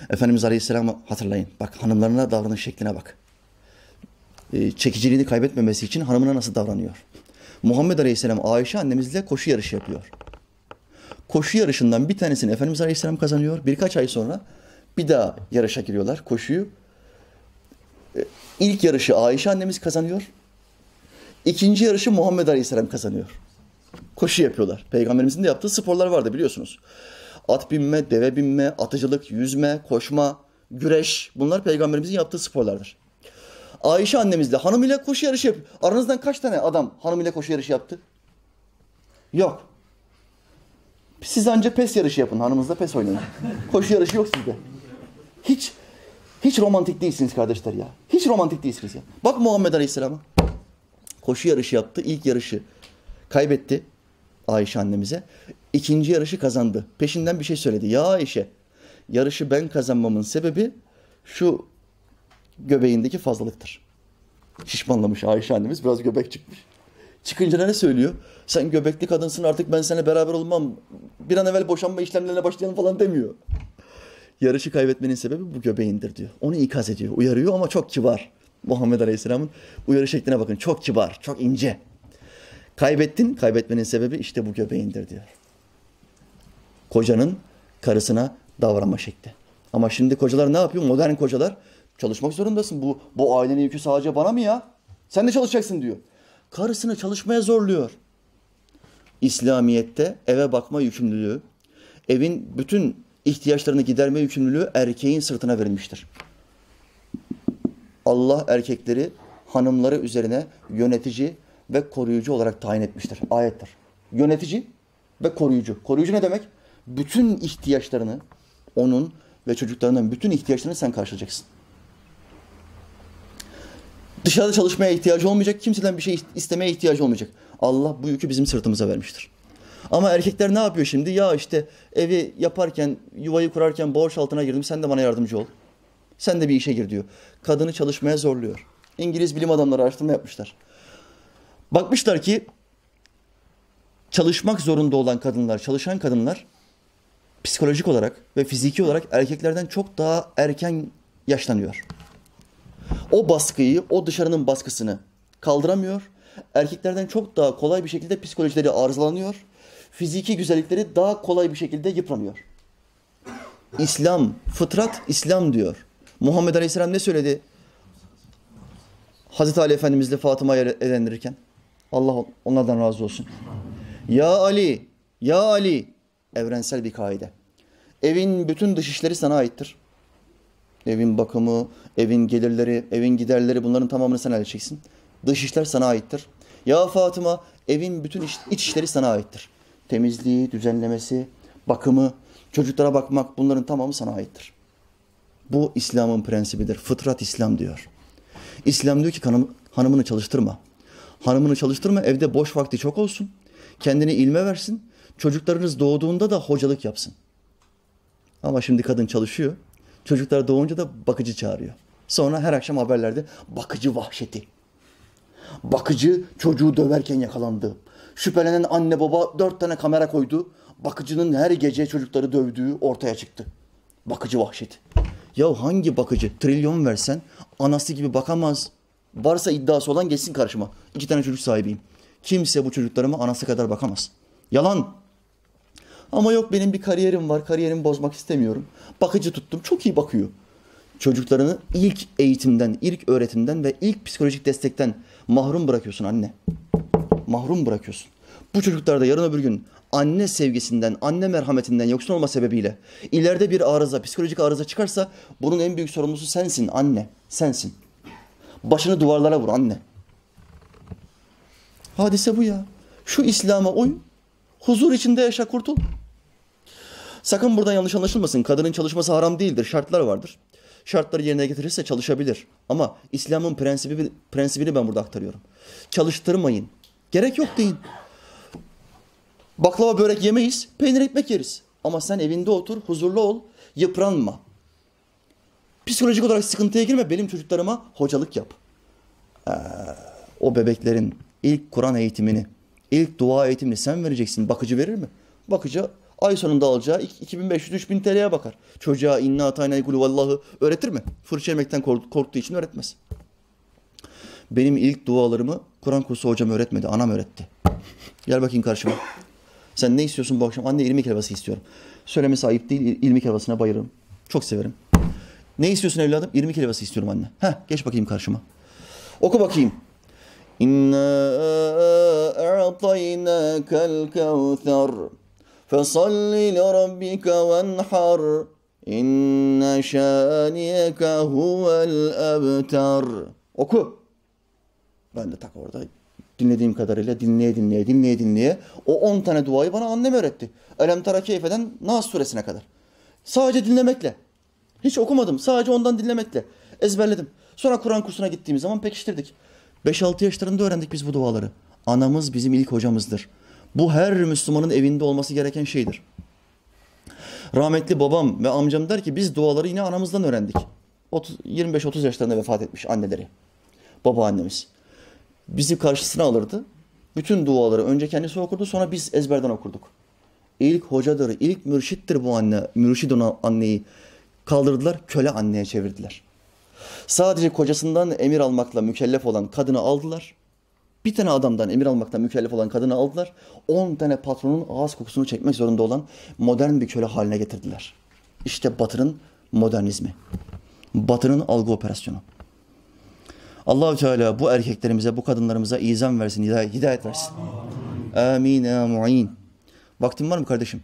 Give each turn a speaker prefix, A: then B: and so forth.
A: Efendimiz Aleyhisselam'ı hatırlayın. Bak hanımlarına davranış şekline bak. Çekiciliğini kaybetmemesi için hanımına nasıl davranıyor? Muhammed Aleyhisselam Ayşe annemizle koşu yarışı yapıyor. Koşu yarışından bir tanesini Efendimiz Aleyhisselam kazanıyor. Birkaç ay sonra bir daha yarışa giriyorlar koşuyu. İlk yarışı Ayşe annemiz kazanıyor. İkinci yarışı Muhammed Aleyhisselam kazanıyor. Koşu yapıyorlar. Peygamberimizin de yaptığı sporlar vardı biliyorsunuz. At binme, deve binme, atıcılık, yüzme, koşma, güreş. Bunlar Peygamberimizin yaptığı sporlardır. Ayşe annemizle hanımıyla koşu yarışı yapıyor. Aranızdan kaç tane adam hanımıyla koşu yarışı yaptı? Yok. Siz anca pes yarışı yapın. Hanımınızla pes oynayın. Koşu yarışı yok sizde. Hiç romantik değilsiniz kardeşler ya. Hiç romantik değilsiniz ya. Bak Muhammed Aleyhisselam'a. Koşu yarışı yaptı. İlk yarışı kaybetti Ayşe annemize. İkinci yarışı kazandı. Peşinden bir şey söyledi. Ya Ayşe, yarışı ben kazanmamın sebebi şu göbeğindeki fazlalıktır. Şişmanlamış Ayşe annemiz. Biraz göbek çıkmış. Çıkınca ne söylüyor? Sen göbekli kadınsın artık ben seninle beraber olmam. Bir an evvel boşanma işlemlerine başlayalım falan demiyor. Yarışı kaybetmenin sebebi bu göbeğindir diyor. Onu ikaz ediyor, uyarıyor ama çok kibar. Muhammed Aleyhisselam'ın uyarı şekline bakın. Çok kibar, çok ince. Kaybettin, kaybetmenin sebebi işte bu göbeğindir diyor. Kocanın karısına davranma şekli. Ama şimdi kocalar ne yapıyor? Modern kocalar çalışmak zorundasın. Bu ailenin yükü sadece bana mı ya? Sen de çalışacaksın diyor. Karısını çalışmaya zorluyor. İslamiyet'te eve bakma yükümlülüğü, evin bütün ihtiyaçlarını giderme yükümlülüğü erkeğin sırtına verilmiştir. Allah erkekleri hanımları üzerine yönetici ve koruyucu olarak tayin etmiştir. Ayettir. Yönetici ve koruyucu. Koruyucu ne demek? Bütün ihtiyaçlarını, onun ve çocuklarının bütün ihtiyaçlarını sen karşılayacaksın. Dışarıda çalışmaya ihtiyacı olmayacak, kimseden bir şey istemeye ihtiyacı olmayacak. Allah bu yükü bizim sırtımıza vermiştir. Ama erkekler ne yapıyor şimdi? Ya işte evi yaparken, yuvayı kurarken borç altına girdim, sen de bana yardımcı ol. Sen de bir işe gir diyor. Kadını çalışmaya zorluyor. İngiliz bilim adamları araştırma yapmışlar. Bakmışlar ki çalışmak zorunda olan kadınlar, çalışan kadınlar psikolojik olarak ve fiziki olarak erkeklerden çok daha erken yaşlanıyor. O baskıyı, o dışarının baskısını kaldıramıyor. Erkeklerden çok daha kolay bir şekilde psikolojileri arızalanıyor. Fiziki güzellikleri daha kolay bir şekilde yıpranıyor. İslam, fıtrat İslam diyor. Muhammed Aleyhisselam ne söyledi? Hazreti Ali Efendimizle Fatıma'yı evlendirirken. Allah onlardan razı olsun. Ya Ali, ya Ali. Evrensel bir kaide. Evin bütün dış işleri sana aittir. Evin bakımı, evin gelirleri, evin giderleri bunların tamamını sen halledeceksin. Dış işler sana aittir. Ya Fatıma, evin bütün iç işleri sana aittir. Temizliği, düzenlemesi, bakımı, çocuklara bakmak bunların tamamı sana aittir. Bu İslam'ın prensibidir. Fıtrat İslam diyor. İslam diyor ki hanımını çalıştırma. Hanımını çalıştırma, evde boş vakti çok olsun. Kendini ilme versin. Çocuklarınız doğduğunda da hocalık yapsın. Ama şimdi kadın çalışıyor. Çocuklar doğunca da bakıcı çağırıyor. Sonra her akşam haberlerde bakıcı vahşeti. Bakıcı çocuğu döverken yakalandı. Şüphelenen anne baba 4 tane kamera koydu. Bakıcının her gece çocukları dövdüğü ortaya çıktı. Bakıcı vahşeti. Ya hangi bakıcı? Trilyon versen anası gibi bakamaz. Varsa iddiası olan geçsin karşıma. 2 tane çocuk sahibiyim. Kimse bu çocuklarıma anası kadar bakamaz. Yalan. Ama yok benim bir kariyerim var. Kariyerimi bozmak istemiyorum. Bakıcı tuttum. Çok iyi bakıyor. Çocuklarını ilk eğitimden, ilk öğretimden ve ilk psikolojik destekten mahrum bırakıyorsun anne. Mahrum bırakıyorsun. Bu çocuklar da yarın öbür gün anne sevgisinden, anne merhametinden yoksun olma sebebiyle ileride bir arıza, psikolojik arıza çıkarsa bunun en büyük sorumlusu sensin anne. Sensin. Başını duvarlara vur anne. Hadise bu ya. Şu İslam'a uy, huzur içinde yaşa, kurtul. Sakın buradan yanlış anlaşılmasın. Kadının çalışması haram değildir. Şartlar vardır. Şartları yerine getirirse çalışabilir. Ama İslam'ın prensibini ben burada aktarıyorum. Çalıştırmayın. Gerek yok deyin. Baklava börek yemeyiz, peynir ekmek yeriz. Ama sen evinde otur, huzurlu ol, yıpranma. Psikolojik olarak sıkıntıya girme, benim çocuklarıma hocalık yap. O bebeklerin ilk Kur'an eğitimini, ilk dua eğitimini sen vereceksin. Bakıcı verir mi? Bakıcı Ay sonunda alacağı 2500-3000 TL'ye bakar. Çocuğa inna atayna kulu vallahu öğretir mi? Fırça yemekten korktuğu için öğretmez. Benim ilk dualarımı Kur'an kursu hocam öğretmedi, anam öğretti. Gel bakayım karşıma. Sen ne istiyorsun bu akşam? Anne irmik helvası istiyorum. Söylemesi ayıp değil, irmik helvasına bayılırım. Çok severim. Ne istiyorsun evladım? İrmik helvası istiyorum anne. Heh, geç bakayım karşıma. Oku bakayım. İnna a'taynakel kevser fesalli li rabbika venhar inne şâniyeke huvel ebtar. Oku. Ben de tak orada dinlediğim kadarıyla dinleye o 10 tane duayı bana annem öğretti. Elem tera keyfeden Nas suresine kadar. Sadece dinlemekle. Hiç okumadım. Sadece ondan dinlemekle. Ezberledim. Sonra Kur'an kursuna gittiğimiz zaman pekiştirdik. 5-6 yaşlarında öğrendik biz bu duaları. Anamız bizim ilk hocamızdır. Bu her Müslümanın evinde olması gereken şeydir. Rahmetli babam ve amcam der ki biz duaları yine anamızdan öğrendik. 25-30 yaşlarında vefat etmiş anneleri. Babaannemiz. Bizi karşısına alırdı. Bütün duaları önce kendisi okurdu, sonra biz ezberden okurduk. İlk hocadır, ilk mürşittir bu anne. Mürşid ona anneyi kaldırdılar, köle anneye çevirdiler. Sadece kocasından emir almakla mükellef olan kadını aldılar. Bir tane adamdan emir almakla mükellef olan kadını aldılar. 10 tane patronun ağız kokusunu çekmek zorunda olan modern bir köle haline getirdiler. İşte Batı'nın modernizmi. Batı'nın algı operasyonu. Allah-u Teala bu erkeklerimize, bu kadınlarımıza izan versin, hidayet versin. Amin ya mu'in. Vaktin var mı kardeşim?